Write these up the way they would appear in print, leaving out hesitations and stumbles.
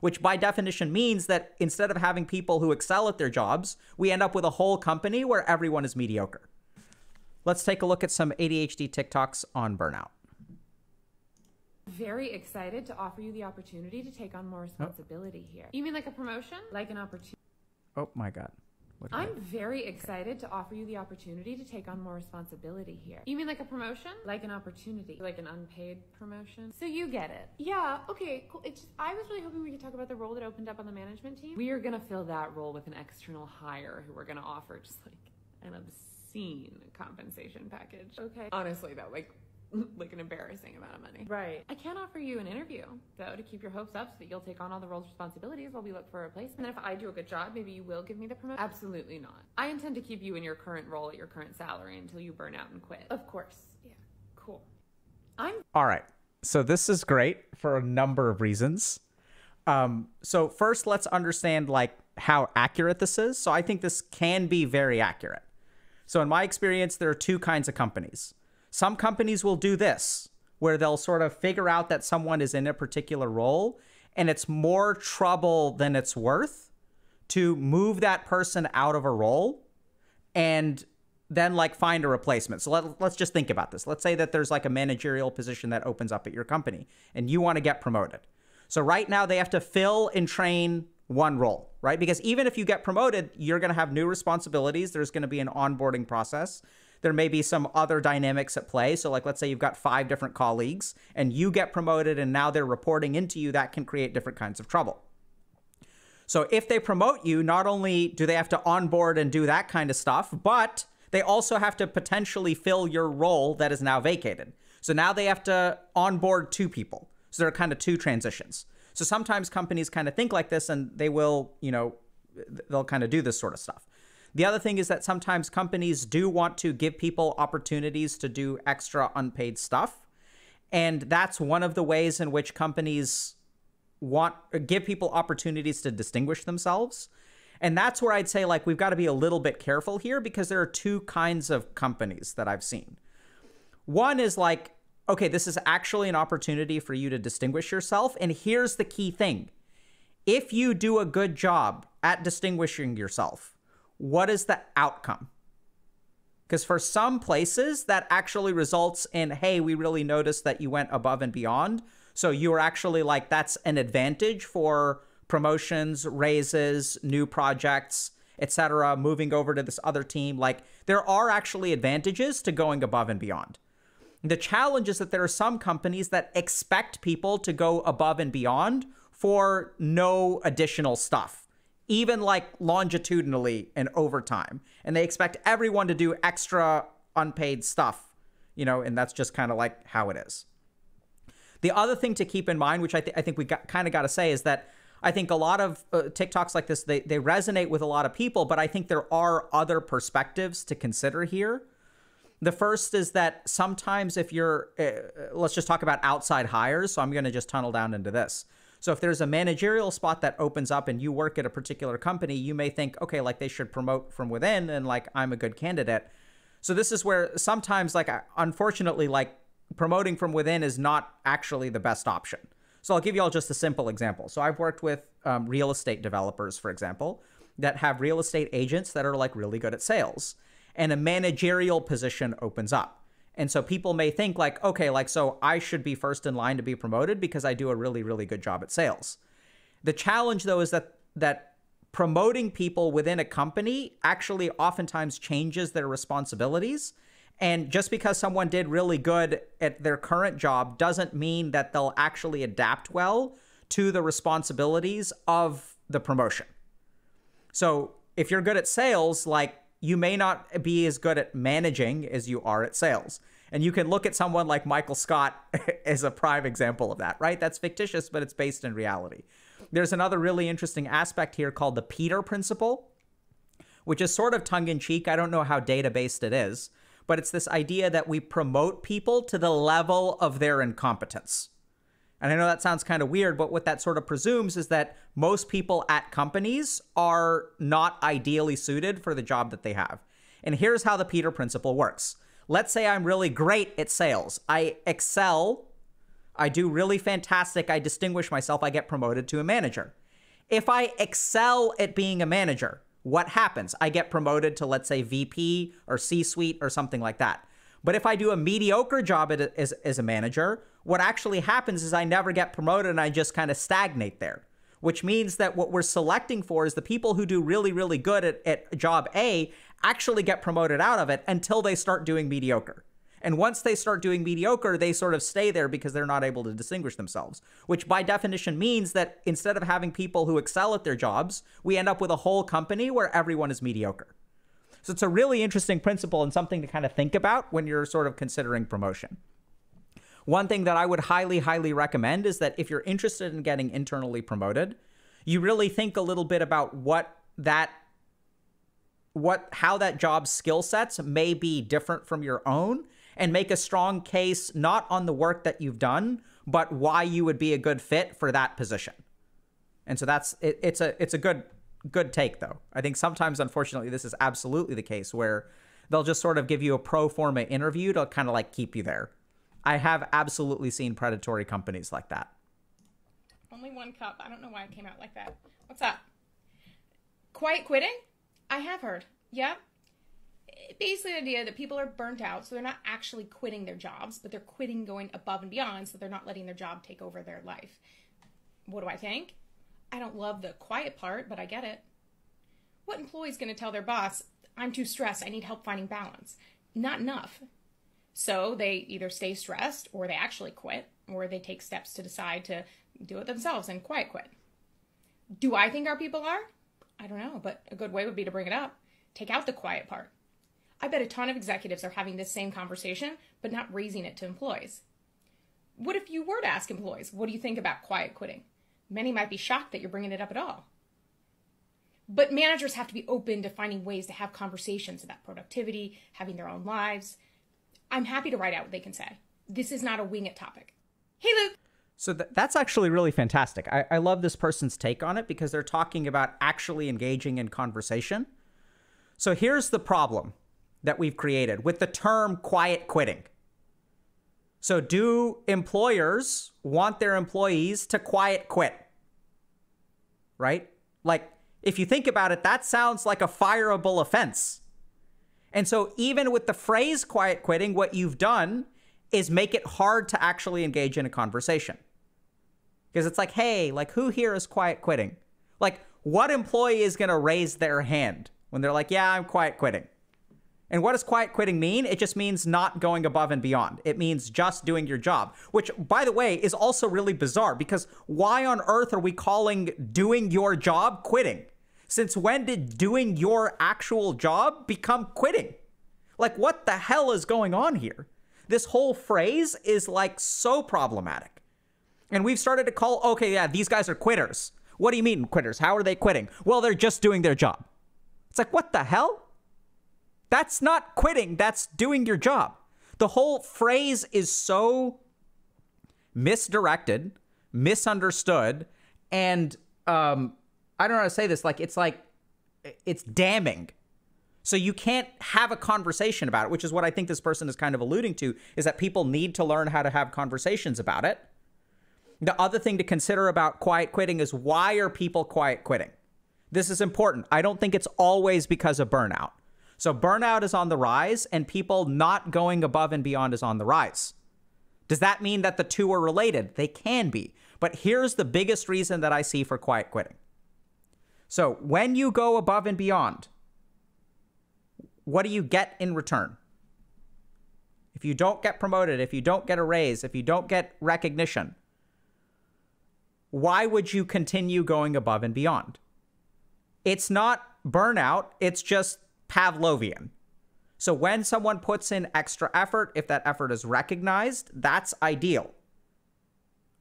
which by definition means that instead of having people who excel at their jobs, we end up with a whole company where everyone is mediocre. Let's take a look at some ADHD TikToks on burnout. Very excited to offer you the opportunity to take on more responsibility here. You mean like a promotion? Like an opportunity? Oh my God. I'm very excited to offer you the opportunity to take on more responsibility here. You mean like a promotion? Like an opportunity? Like an unpaid promotion? So you get it. Yeah, okay, cool. I was really hoping we could talk about the role that opened up on the management team. We are gonna fill that role with an external hire who we're gonna offer just like an obscene compensation package. Okay. Honestly though, like an embarrassing amount of money. Right. I can offer you an interview, though, to keep your hopes up so that you'll take on all the roles and responsibilities while we look for a replacement. And if I do a good job, maybe you will give me the promotion. Absolutely not. I intend to keep you in your current role at your current salary until you burn out and quit. Of course. Yeah. Cool. All right. So this is great for a number of reasons. So first, let's understand like how accurate this is. So I think this can be very accurate. So in my experience, there are two kinds of companies. Some companies will do this, where they'll sort of figure out that someone is in a particular role and it's more trouble than it's worth to move that person out of a role and then like find a replacement. So let's just think about this. Let's say that there's like a managerial position that opens up at your company and you want to get promoted. So right now they have to fill and train one role, right? Because even if you get promoted, you're going to have new responsibilities. There's going to be an onboarding process. There may be some other dynamics at play. So like, let's say you've got 5 different colleagues and you get promoted and now they're reporting into you. That can create different kinds of trouble. So if they promote you, not only do they have to onboard and do that kind of stuff, but they also have to potentially fill your role that is now vacated. So now they have to onboard 2 people. So there are kind of 2 transitions. So sometimes companies kind of think like this and they will, they'll kind of do this sort of stuff. The other thing is that sometimes companies do want to give people opportunities to do extra unpaid stuff. And that's one of the ways in which companies give people opportunities to distinguish themselves. And that's where I'd say like we've got to be a little bit careful here because there are 2 kinds of companies that I've seen. One is like, okay, this is actually an opportunity for you to distinguish yourself. And here's the key thing. If you do a good job at distinguishing yourself, what is the outcome? Because for some places that actually results in, hey, we really noticed that you went above and beyond. So you are actually like, that's an advantage for promotions, raises, new projects, etc., moving over to this other team. Like there are actually advantages to going above and beyond. The challenge is that there are some companies that expect people to go above and beyond for no additional stuff, even like longitudinally and over time. And they expect everyone to do extra unpaid stuff, and that's just kind of like how it is. The other thing to keep in mind, which I think we kind of got to say, is that I think a lot of TikToks like this, they resonate with a lot of people, but I think there are other perspectives to consider here. The first is that sometimes if you're, let's just talk about outside hires. So I'm going to just tunnel down into this. So if there's a managerial spot that opens up and you work at a particular company, you may think, okay, like they should promote from within and like I'm a good candidate. So this is where sometimes like, unfortunately, like promoting from within is not actually the best option. So I'll give you all just a simple example. So I've worked with real estate developers, for example, that have real estate agents that are like really good at sales. And a managerial position opens up. And so people may think like, okay, like, so I should be first in line to be promoted because I do a really, really good job at sales. The challenge though is that promoting people within a company actually oftentimes changes their responsibilities. And just because someone did really good at their current job doesn't mean that they'll actually adapt well to the responsibilities of the promotion. So if you're good at sales, like, you may not be as good at managing as you are at sales. And you can look at someone like Michael Scott as a prime example of that, right? That's fictitious, but it's based in reality. There's another really interesting aspect here called the Peter Principle, which is sort of tongue-in-cheek. I don't know how data-based it is, but it's this idea that we promote people to the level of their incompetence. And I know that sounds kind of weird, but what that sort of presumes is that most people at companies are not ideally suited for the job that they have. And here's how the Peter Principle works. Let's say I'm really great at sales. I excel I do really fantastic, I distinguish myself, I get promoted to a manager. If I excel at being a manager, what happens? I get promoted to, let's say, VP or C-suite or something like that. But if I do a mediocre job as a manager, what actually happens is I never get promoted and I just kind of stagnate there, which means that what we're selecting for is the people who do really, really good at job A actually get promoted out of it until they start doing mediocre. And once they start doing mediocre, they sort of stay there because they're not able to distinguish themselves, which by definition means that instead of having people who excel at their jobs, we end up with a whole company where everyone is mediocre. So it's a really interesting principle and something to kind of think about when you're sort of considering promotion. One thing that I would highly, highly recommend is that if you're interested in getting internally promoted, you really think a little bit about how that job's skill sets may be different from your own, and make a strong case not on the work that you've done, but why you would be a good fit for that position. And so that's it's a good take, though. I think sometimes, unfortunately, this is absolutely the case where they'll just sort of give you a pro forma interview to kind of like keep you there. I have absolutely seen predatory companies like that. Only one cup. I don't know why it came out like that. What's up? Quiet quitting? I have heard. Yeah. Basically the idea that people are burnt out, so they're not actually quitting their jobs, but they're quitting going above and beyond, so they're not letting their job take over their life. What do I think? I don't love the quiet part, but I get it. What employee is going to tell their boss, I'm too stressed, I need help finding balance? Not enough. So they either stay stressed, or they actually quit, or they take steps to decide to do it themselves and quiet quit. Do I think our people are? I don't know, but a good way would be to bring it up. Take out the quiet part. I bet a ton of executives are having this same conversation, but not raising it to employees. What if you were to ask employees, what do you think about quiet quitting? Many might be shocked that you're bringing it up at all. But managers have to be open to finding ways to have conversations about productivity, having their own lives. I'm happy to write out what they can say. This is not a wing it topic. Hey, Luke. So that's actually really fantastic. I love this person's take on it because they're talking about actually engaging in conversation. So here's the problem that we've created with the term quiet quitting. So do employers want their employees to quiet quit? Right? Like, if you think about it, that sounds like a fireable offense. And so even with the phrase quiet quitting, what you've done is make it hard to actually engage in a conversation. Because it's like, hey, like, who here is quiet quitting? Like, what employee is going to raise their hand when they're like, yeah, I'm quiet quitting? And what does quiet quitting mean? It just means not going above and beyond. It means just doing your job, which, by the way, is also really bizarre because why on earth are we calling doing your job quitting? Since when did doing your actual job become quitting? Like, what the hell is going on here? This whole phrase is like so problematic. And we've started to call, okay, yeah, these guys are quitters. What do you mean quitters? How are they quitting? Well, they're just doing their job. It's like, what the hell? That's not quitting. That's doing your job. The whole phrase is so misdirected, misunderstood, and I don't know how to say this. It's damning. So you can't have a conversation about it, which is what I think this person is kind of alluding to, is that people need to learn how to have conversations about it. The other thing to consider about quiet quitting is, why are people quiet quitting? This is important. I don't think it's always because of burnout. So burnout is on the rise, and people not going above and beyond is on the rise. Does that mean that the two are related? They can be. But here's the biggest reason that I see for quiet quitting. So when you go above and beyond, what do you get in return? If you don't get promoted, if you don't get a raise, if you don't get recognition, why would you continue going above and beyond? It's not burnout. It's just Pavlovian. So when someone puts in extra effort, if that effort is recognized, that's ideal,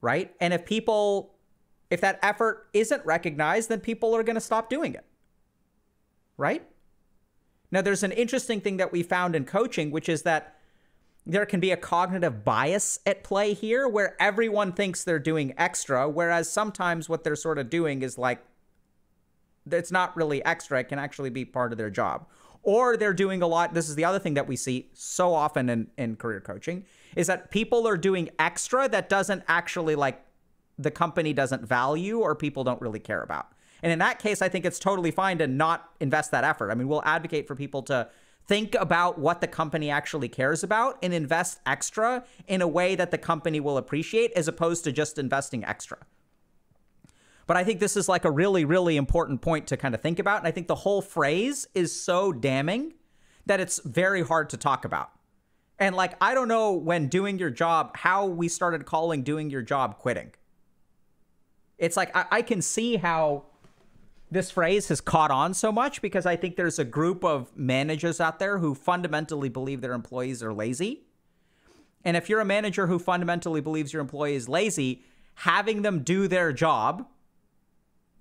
right? And if that effort isn't recognized, then people are going to stop doing it, right? Now, there's an interesting thing that we found in coaching, which is that there can be a cognitive bias at play here where everyone thinks they're doing extra, whereas sometimes what they're sort of doing is like, it's not really extra. It can actually be part of their job. Or they're doing a lot. This is the other thing that we see so often in career coaching, is that people are doing extra that doesn't actually like the company doesn't value or people don't really care about. And in that case, I think it's totally fine to not invest that effort. I mean, we'll advocate for people to think about what the company actually cares about and invest extra in a way that the company will appreciate as opposed to just investing extra. But I think this is like a really, really important point to kind of think about. And I think the whole phrase is so damning that it's very hard to talk about. And like, I don't know when doing your job, how we started calling doing your job quitting. It's like, I can see how this phrase has caught on so much because I think there's a group of managers out there who fundamentally believe their employees are lazy. And if you're a manager who fundamentally believes your employee is lazy, having them do their job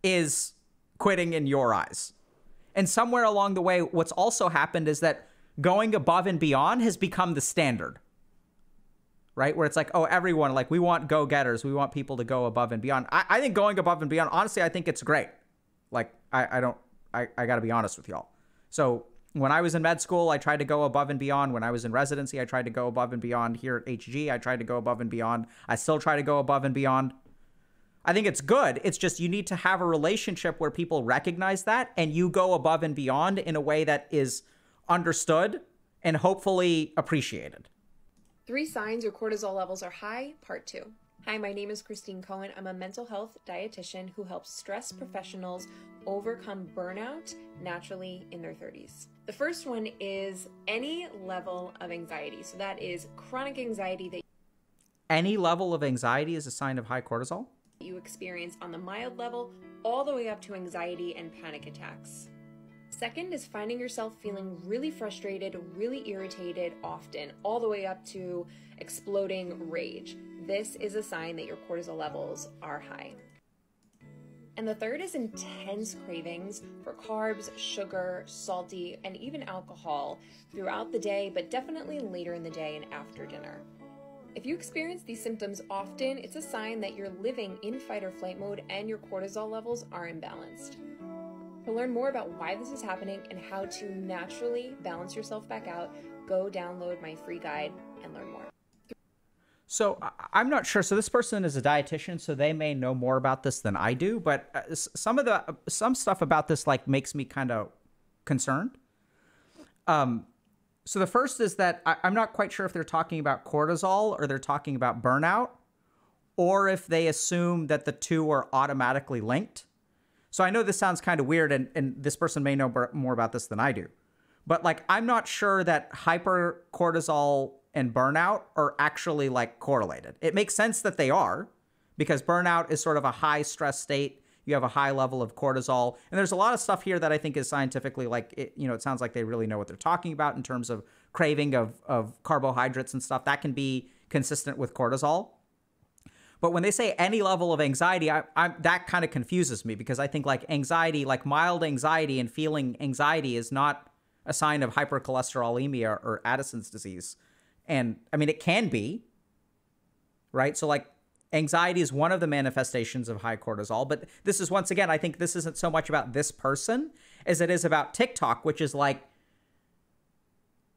is quitting in your eyes. And somewhere along the way, what's also happened is that going above and beyond has become the standard. Right? Where it's like, oh, everyone, like we want go-getters. We want people to go above and beyond. I think going above and beyond, honestly, I think it's great. Like, I got to be honest with y'all. So when I was in med school, I tried to go above and beyond. When I was in residency, I tried to go above and beyond. Here at HG, I tried to go above and beyond. I still try to go above and beyond. I think it's good. It's just you need to have a relationship where people recognize that and you go above and beyond in a way that is understood and hopefully appreciated. 3 signs your cortisol levels are high, part 2. Hi, my name is Christine Cohen. I'm a mental health dietitian who helps stress professionals overcome burnout naturally in their 30s. The first one is any level of anxiety. So that is chronic anxiety that any level of anxiety is a sign of high cortisol? You experience on the mild level all the way up to anxiety and panic attacks. Second is finding yourself feeling really frustrated, really irritated often, all the way up to exploding rage. This is a sign that your cortisol levels are high. And the third is intense cravings for carbs, sugar, salty, and even alcohol throughout the day, but definitely later in the day and after dinner. If you experience these symptoms often, it's a sign that you're living in fight or flight mode and your cortisol levels are imbalanced. To learn more about why this is happening and how to naturally balance yourself back out, go download my free guide and learn more. So I'm not sure. So this person is a dietitian, so they may know more about this than I do. But some stuff about this like makes me kind of concerned. So the first is that I'm not quite sure if they're talking about cortisol or they're talking about burnout, or if they assume that the two are automatically linked. So I know this sounds kind of weird, and this person may know more about this than I do. But like, I'm not sure that hypercortisol and burnout are actually like correlated. It makes sense that they are, because burnout is sort of a high stress state. You have a high level of cortisol. And there's a lot of stuff here that I think is scientifically like, it sounds like they really know what they're talking about in terms of craving of carbohydrates and stuff. That can be consistent with cortisol. But when they say any level of anxiety, that kind of confuses me, because I think like anxiety, like mild anxiety and feeling anxiety is not a sign of hypercholesterolemia or Addison's disease. And I mean, it can be, right? So like anxiety is one of the manifestations of high cortisol. But this is, once again, I think this isn't so much about this person as it is about TikTok, which is like,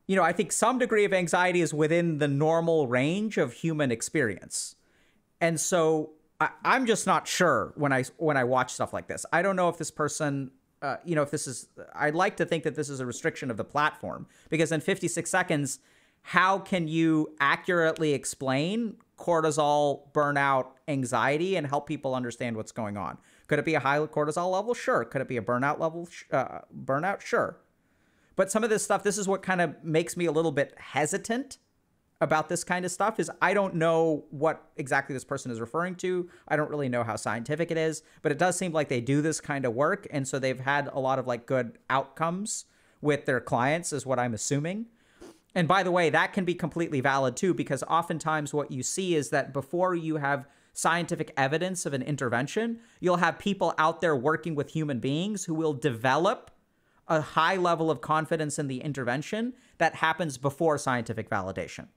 I think some degree of anxiety is within the normal range of human experience. And so I'm just not sure when I watch stuff like this. I don't know if this person, if this is, I'd like to think that this is a restriction of the platform, because in 56 seconds, how can you accurately explain cortisol, burnout, anxiety, and help people understand what's going on? Could it be a high cortisol level? Sure. Could it be a burnout level? Burnout? Sure. But some of this stuff, this is what kind of makes me a little bit hesitant about this kind of stuff, is I don't know what exactly this person is referring to. I don't really know how scientific it is, but it does seem like they do this kind of work. And so they've had a lot of like good outcomes with their clients, is what I'm assuming. And by the way, that can be completely valid too, because oftentimes what you see is that before you have scientific evidence of an intervention, you'll have people out there working with human beings who will develop a high level of confidence in the intervention that happens before scientific validation.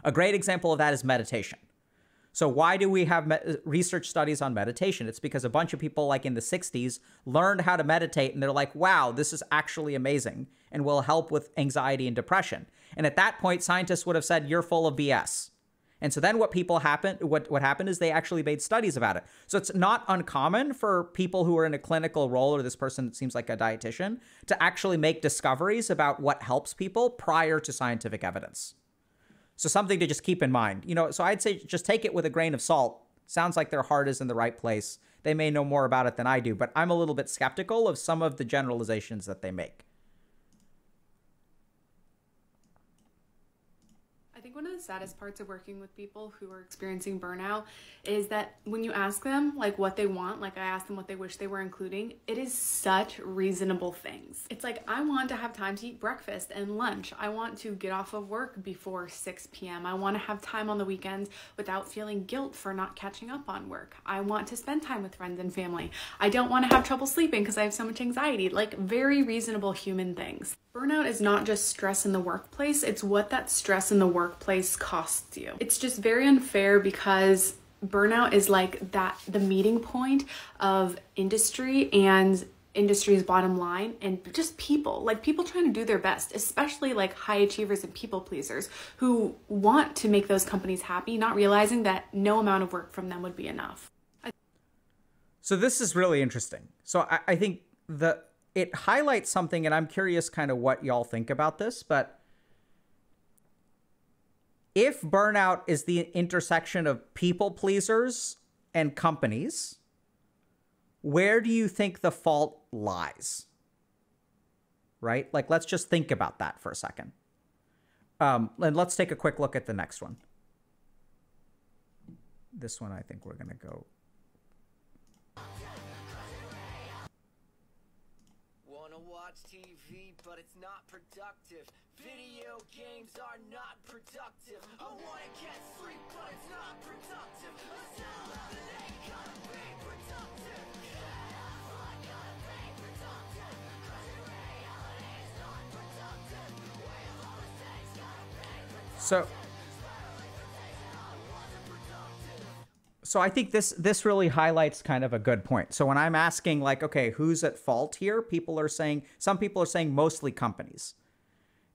A great example of that is meditation. So why do we have research studies on meditation? It's because a bunch of people like in the 60s learned how to meditate and they're like, wow, this is actually amazing and will help with anxiety and depression. And at that point, scientists would have said, you're full of BS. And so then what happened is they actually made studies about it. So it's not uncommon for people who are in a clinical role, or this person that seems like a dietitian, to actually make discoveries about what helps people prior to scientific evidence. So something to just keep in mind. So I'd say just take it with a grain of salt. Sounds like their heart is in the right place. They may know more about it than I do, but I'm a little bit skeptical of some of the generalizations that they make. I think one of the saddest parts of working with people who are experiencing burnout is that when you ask them like what they want, like I asked them what they wish they were including, it is such reasonable things. It's like, I want to have time to eat breakfast and lunch. I want to get off of work before 6 p.m. I want to have time on the weekends without feeling guilt for not catching up on work. I want to spend time with friends and family. I don't want to have trouble sleeping because I have so much anxiety. Like, very reasonable human things. Burnout is not just stress in the workplace, it's what that stress in the workplace costs you. It's just very unfair because burnout is like the meeting point of industry and industry's bottom line, and just people trying to do their best, especially like high achievers and people pleasers who want to make those companies happy, not realizing that no amount of work from them would be enough. So this is really interesting. So I think it highlights something, and I'm curious kind of what y'all think about this, but if burnout is the intersection of people pleasers and companies, where do you think the fault lies? Right? Like, let's just think about that for a second. And let's take a quick look at the next one. This one, I think we're going to go. Watch TV, but it's not productive. Video games are not productive. I wanna get sleep, but it's not productive. I still love it, ain't gonna be productive. I gotta be productive. Cause in reality it's not productive. Way of all mistakes, gotta be productive. So I think this really highlights kind of a good point. So when I'm asking like, okay, who's at fault here? Some people are saying mostly companies.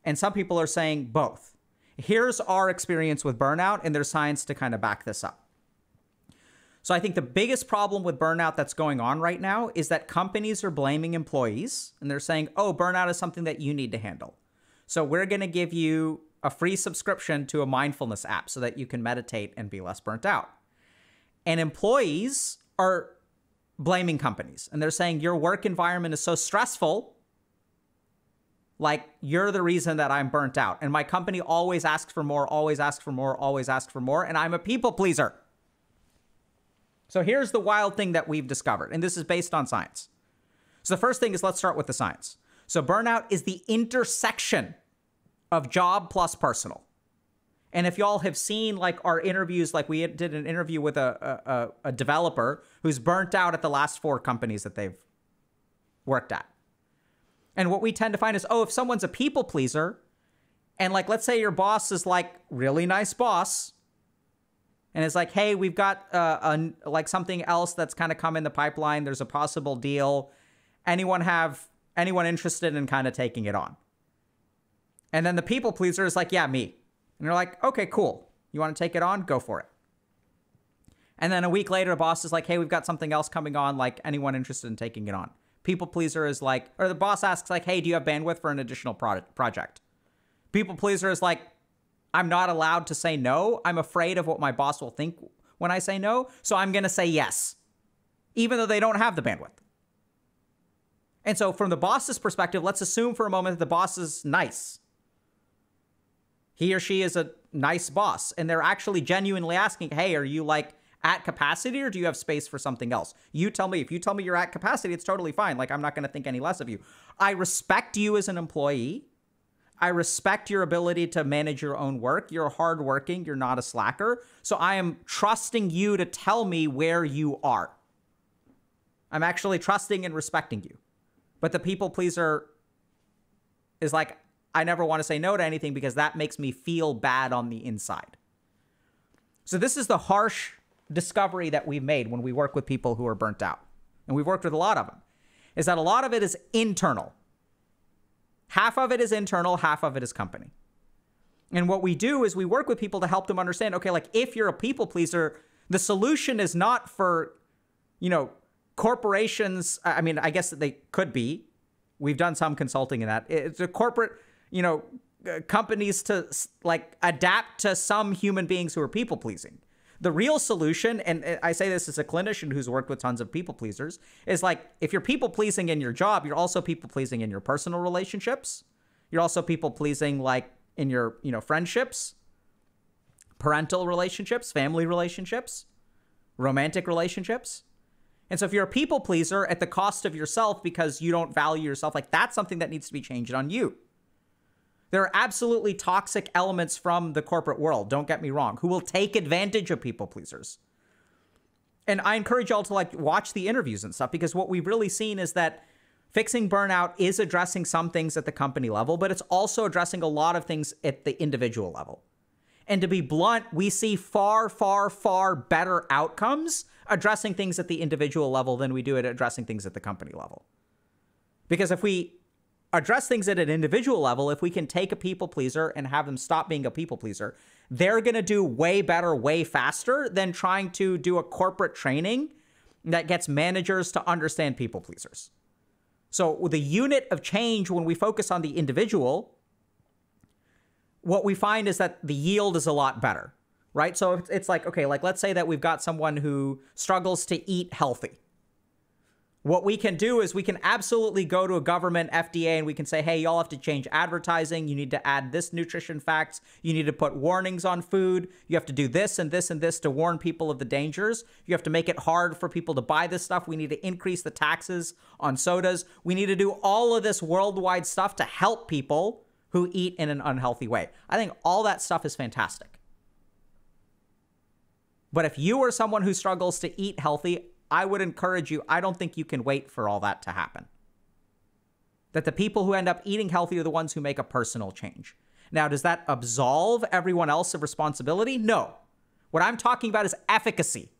And some people are saying both. Here's our experience with burnout, and there's science to kind of back this up. So I think the biggest problem with burnout that's going on right now is that companies are blaming employees, and they're saying, oh, burnout is something that you need to handle. So we're going to give you a free subscription to a mindfulness app so that you can meditate and be less burnt out. And employees are blaming companies. And they're saying your work environment is so stressful, like you're the reason that I'm burnt out. And my company always asks for more, always asks for more, always asks for more. And I'm a people pleaser. So here's the wild thing that we've discovered. And this is based on science. So the first thing is, let's start with the science. So burnout is the intersection of job plus personal. And if y'all have seen like our interviews, like we did an interview with a developer who's burnt out at the last 4 companies that they've worked at. And what we tend to find is, if someone's a people pleaser, and like, let's say your boss is like really nice boss, and it's like, hey, we've got like something else that's kind of come in the pipeline. There's a possible deal. Anyone interested in kind of taking it on? And then the people pleaser is like, yeah, me. And you're like, okay, cool. You want to take it on? Go for it. And then a week later, the boss is like, hey, we've got something else coming on. Like, anyone interested in taking it on? People pleaser is like, or the boss asks like, hey, do you have bandwidth for an additional project? People pleaser is like, I'm not allowed to say no. I'm afraid of what my boss will think when I say no. So I'm going to say yes, even though they don't have the bandwidth. And so from the boss's perspective, let's assume for a moment that the boss is nice. He or she is a nice boss, and they're actually genuinely asking, hey, are you like at capacity, or do you have space for something else? You tell me. If you tell me you're at capacity, it's totally fine. Like, I'm not going to think any less of you. I respect you as an employee. I respect your ability to manage your own work. You're hardworking. You're not a slacker. So I am trusting you to tell me where you are. I'm actually trusting and respecting you. But the people pleaser is like, I never want to say no to anything because that makes me feel bad on the inside. So this is the harsh discovery that we've made when we work with people who are burnt out. And we've worked with a lot of them. Is that a lot of it is internal. Half of it is internal, half of it is company. And what we do is we work with people to help them understand, okay, like if you're a people pleaser, the solution is not for, corporations. I mean, I guess that they could be. We've done some consulting in that. It's a corporate, companies to like adapt to some human beings who are people pleasing. The real solution, and I say this as a clinician who's worked with tons of people pleasers, is like if you're people pleasing in your job, you're also people pleasing in your personal relationships. You're also people pleasing like in your, friendships, parental relationships, family relationships, romantic relationships. And so if you're a people pleaser at the cost of yourself because you don't value yourself, like that's something that needs to be changed on you. There are absolutely toxic elements from the corporate world, don't get me wrong, who will take advantage of people pleasers. And I encourage y'all to like watch the interviews and stuff, because what we've really seen is that fixing burnout is addressing some things at the company level, but it's also addressing a lot of things at the individual level. And to be blunt, we see far, far, far better outcomes addressing things at the individual level than we do at addressing things at the company level. Because if we address things at an individual level, if we can take a people pleaser and have them stop being a people pleaser, they're going to do way better, way faster than trying to do a corporate training that gets managers to understand people pleasers. So the unit of change, when we focus on the individual, what we find is that the yield is a lot better, right? So it's like, okay, like let's say that we've got someone who struggles to eat healthy. What we can do is we can absolutely go to a government FDA and we can say, hey, y'all have to change advertising. You need to add this nutrition facts. You need to put warnings on food. You have to do this and this and this to warn people of the dangers. You have to make it hard for people to buy this stuff. We need to increase the taxes on sodas. We need to do all of this worldwide stuff to help people who eat in an unhealthy way. I think all that stuff is fantastic. But if you are someone who struggles to eat healthy, I would encourage you, I don't think you can wait for all that to happen. That the people who end up eating healthy are the ones who make a personal change. Now, does that absolve everyone else of responsibility? No. What I'm talking about is efficacy,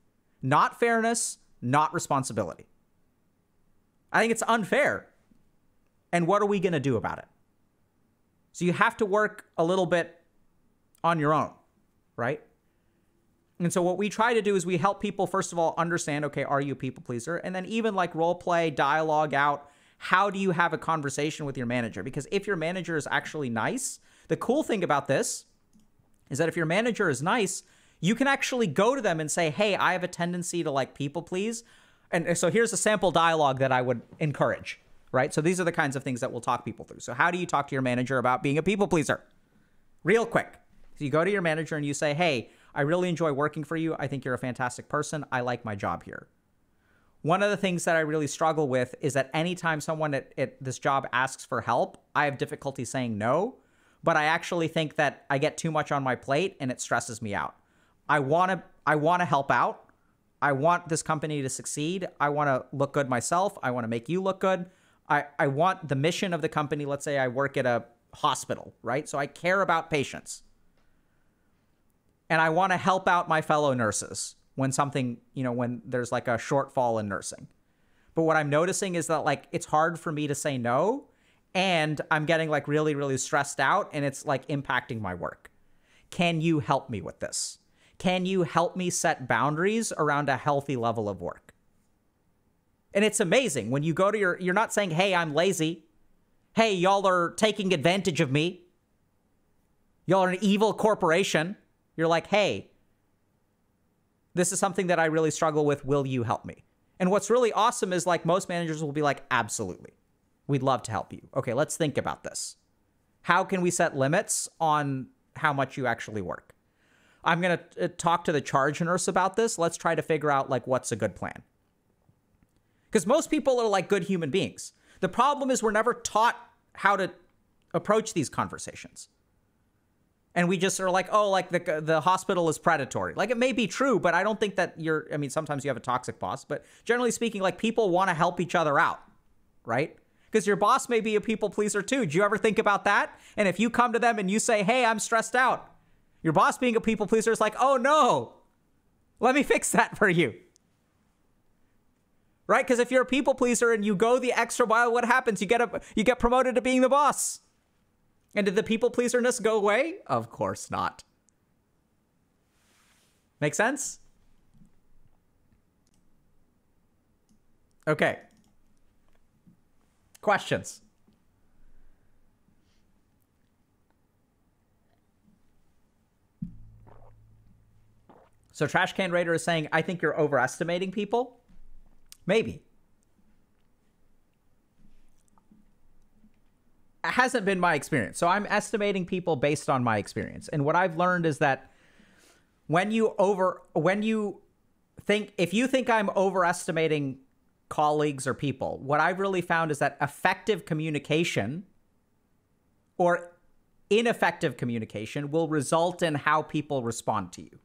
not fairness, not responsibility. I think it's unfair. And what are we going to do about it? So you have to work a little bit on your own, right? And so what we try to do is we help people, first of all, understand, okay, are you a people pleaser? And then even like role play, dialogue out, how do you have a conversation with your manager? Because if your manager is actually nice, the cool thing about this is that if your manager is nice, you can actually go to them and say, hey, I have a tendency to like people please. And so here's a sample dialogue that I would encourage, right? So these are the kinds of things that we'll talk people through. So how do you talk to your manager about being a people pleaser? Real quick. So you go to your manager and you say, hey, I really enjoy working for you. I think you're a fantastic person. I like my job here. One of the things that I really struggle with is that anytime someone at this job asks for help, I have difficulty saying no, but I actually think that I get too much on my plate and it stresses me out. I want to help out. I want this company to succeed. I want to look good myself. I want to make you look good. I want the mission of the company. Let's say I work at a hospital, right? So I care about patients. And I want to help out my fellow nurses when something, when there's like a shortfall in nursing. But what I'm noticing is that like, it's hard for me to say no. And I'm getting like really, really stressed out and it's like impacting my work. Can you help me with this? Can you help me set boundaries around a healthy level of work? And it's amazing when you go to you're not saying, hey, I'm lazy. Hey, y'all are taking advantage of me. Y'all are an evil corporation. You're like, hey, this is something that I really struggle with. Will you help me? And what's really awesome is like most managers will be like, absolutely. We'd love to help you. Okay, let's think about this. How can we set limits on how much you actually work? I'm going to talk to the charge nurse about this. Let's try to figure out like what's a good plan. Because most people are like good human beings. The problem is we're never taught how to approach these conversations. And we just are like, oh, like the hospital is predatory. Like it may be true, but I don't think that sometimes you have a toxic boss, but generally speaking, like people want to help each other out, right? Because your boss may be a people pleaser too. Do you ever think about that? And if you come to them and you say, hey, I'm stressed out, your boss being a people pleaser is like, oh no, Let me fix that for you. Right? Because if you're a people pleaser and you go the extra mile, what happens? You get promoted to being the boss. And did the people pleaserness go away? Of course not. Make sense? Okay. Questions? So Trash Can Raider is saying, I think you're overestimating people. Maybe. It hasn't been my experience. So I'm estimating people based on my experience. And what I've learned is that if you think I'm overestimating colleagues or people, what I've really found is that effective communication or ineffective communication will result in how people respond to you.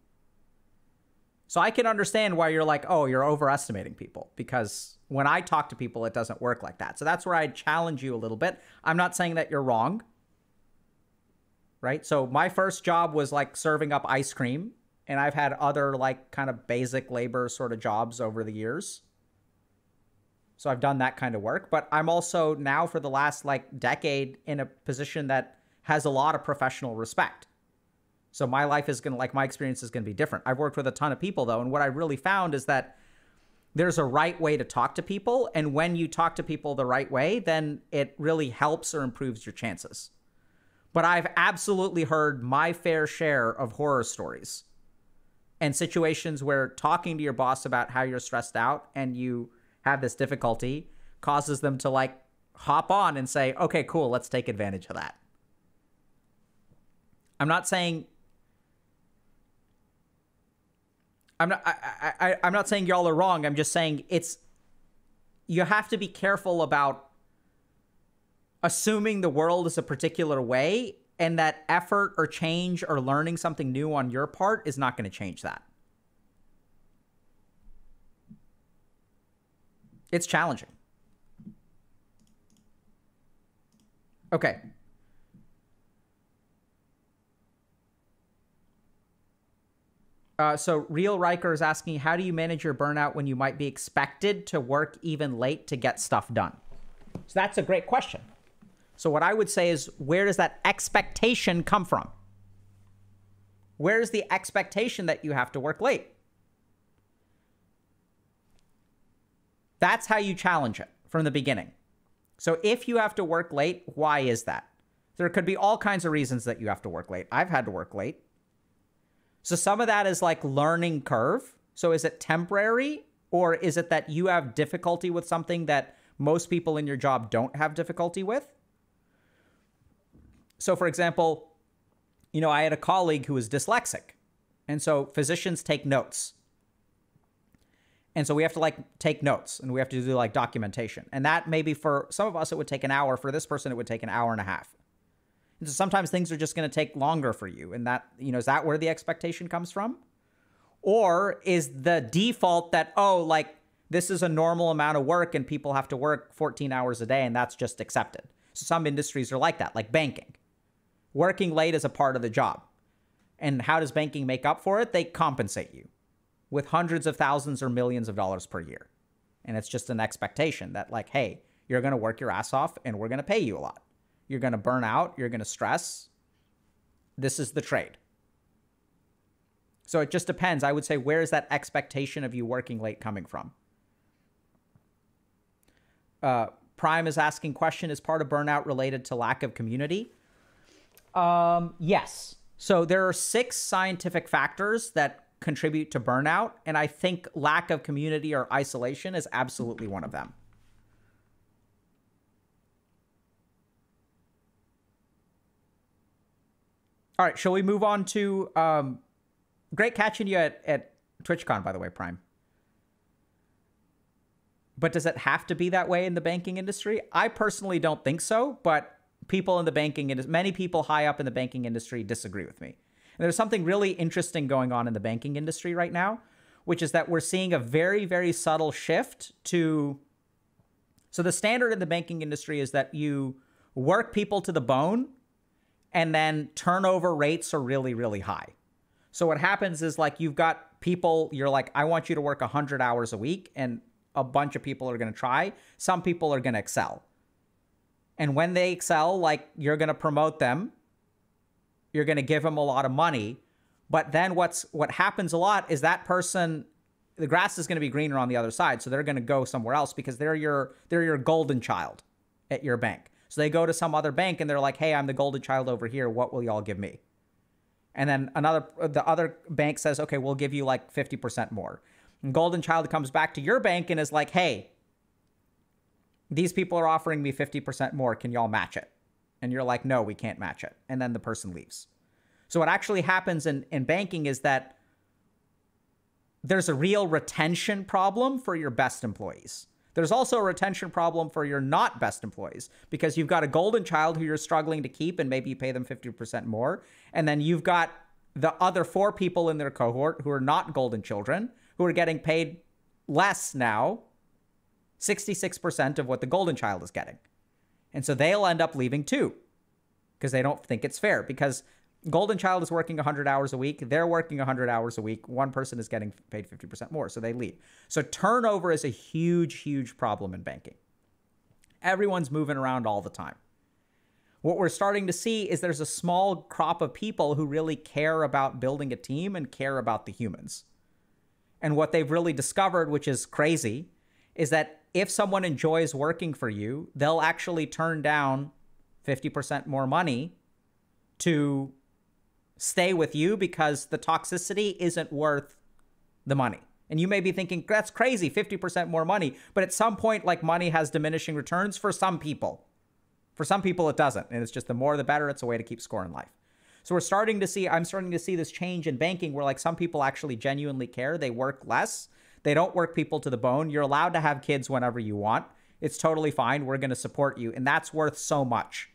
So I can understand why you're like, oh, you're overestimating people, because when I talk to people, it doesn't work like that. So that's where I challenge you a little bit. I'm not saying that you're wrong, right? So my first job was like serving up ice cream, and I've had other like kind of basic labor sort of jobs over the years. So I've done that kind of work, but I'm also now for the last like decade in a position that has a lot of professional respect. So my life is going to, like, my experience is going to be different. I've worked with a ton of people, though, and what I really found is that there's a right way to talk to people, and when you talk to people the right way, then it really helps or improves your chances. But I've absolutely heard my fair share of horror stories and situations where talking to your boss about how you're stressed out and you have this difficulty causes them to, like, hop on and say, okay, cool, let's take advantage of that. I'm not saying y'all are wrong. I'm just saying you have to be careful about assuming the world is a particular way, and that effort or change or learning something new on your part is not going to change that. It's challenging. Okay. So Real Riker is asking, how do you manage your burnout when you might be expected to work even late to get stuff done? So that's a great question. So what I would say is, where does that expectation come from? Where's the expectation that you have to work late? That's how you challenge it from the beginning. So if you have to work late, why is that? There could be all kinds of reasons that you have to work late. I've had to work late. So some of that is like learning curve. So is it temporary, or is it that you have difficulty with something that most people in your job don't have difficulty with? So for example, I had a colleague who was dyslexic, and so physicians take notes. And so we have to like take notes, and we have to do like documentation. And that maybe for some of us, it would take an hour. For this person, it would take an hour and a half. And so sometimes things are just going to take longer for you. And that, is that where the expectation comes from? Or is the default that, oh, like this is a normal amount of work and people have to work 14 hours a day and that's just accepted? So some industries are like that, like banking. Working late is a part of the job. And how does banking make up for it? They compensate you with hundreds of thousands or millions of dollars per year. And it's just an expectation that like, hey, you're going to work your ass off and we're going to pay you a lot. You're going to burn out. You're going to stress. This is the trade. So it just depends. I would say, where is that expectation of you working late coming from? Prime is asking, question, is part of burnout related to lack of community? Yes. So there are 6 scientific factors that contribute to burnout. And I think lack of community or isolation is absolutely one of them. All right, shall we move on to... great catching you at TwitchCon, by the way, Prime. But does it have to be that way in the banking industry? I personally don't think so, but people in the banking industry, many people high up in the banking industry disagree with me. And there's something really interesting going on in the banking industry right now, which is that we're seeing a very, very subtle shift to... So the standard in the banking industry is that you work people to the bone, and then turnover rates are really, really high. So what happens is like you've got people, you're like, I want you to work 100 hours a week, and a bunch of people are going to try. Some people are going to excel. And when they excel, like, you're going to promote them. You're going to give them a lot of money. But then what happens a lot is that person, the grass is going to be greener on the other side. So they're going to go somewhere else because they're your golden child at your bank. So they go to some other bank and they're like, hey, I'm the golden child over here. What will y'all give me? And then the other bank says, okay, we'll give you like 50% more. And golden child comes back to your bank and is like, hey, these people are offering me 50% more. Can y'all match it? And you're like, no, we can't match it. And then the person leaves. So what actually happens in banking is that there's a real retention problem for your best employees. There's also a retention problem for your not best employees because you've got a golden child who you're struggling to keep and maybe you pay them 50% more. And then you've got the other 4 people in their cohort who are not golden children who are getting paid less now, 66% of what the golden child is getting. And so they'll end up leaving too because they don't think it's fair because golden child is working 100 hours a week. They're working 100 hours a week. One person is getting paid 50% more, so they leave. So turnover is a huge, huge problem in banking. Everyone's moving around all the time. What we're starting to see is there's a small crop of people who really care about building a team and care about the humans. And what they've really discovered, which is crazy, is that if someone enjoys working for you, they'll actually turn down 50% more money to stay with you because the toxicity isn't worth the money. And you may be thinking, that's crazy, 50% more money. But at some point, like, money has diminishing returns for some people. For some people, it doesn't. And it's just the more the better. It's a way to keep score in life. So I'm starting to see this change in banking where, like, some people actually genuinely care. They work less. They don't work people to the bone. You're allowed to have kids whenever you want. It's totally fine. We're going to support you. And that's worth so much.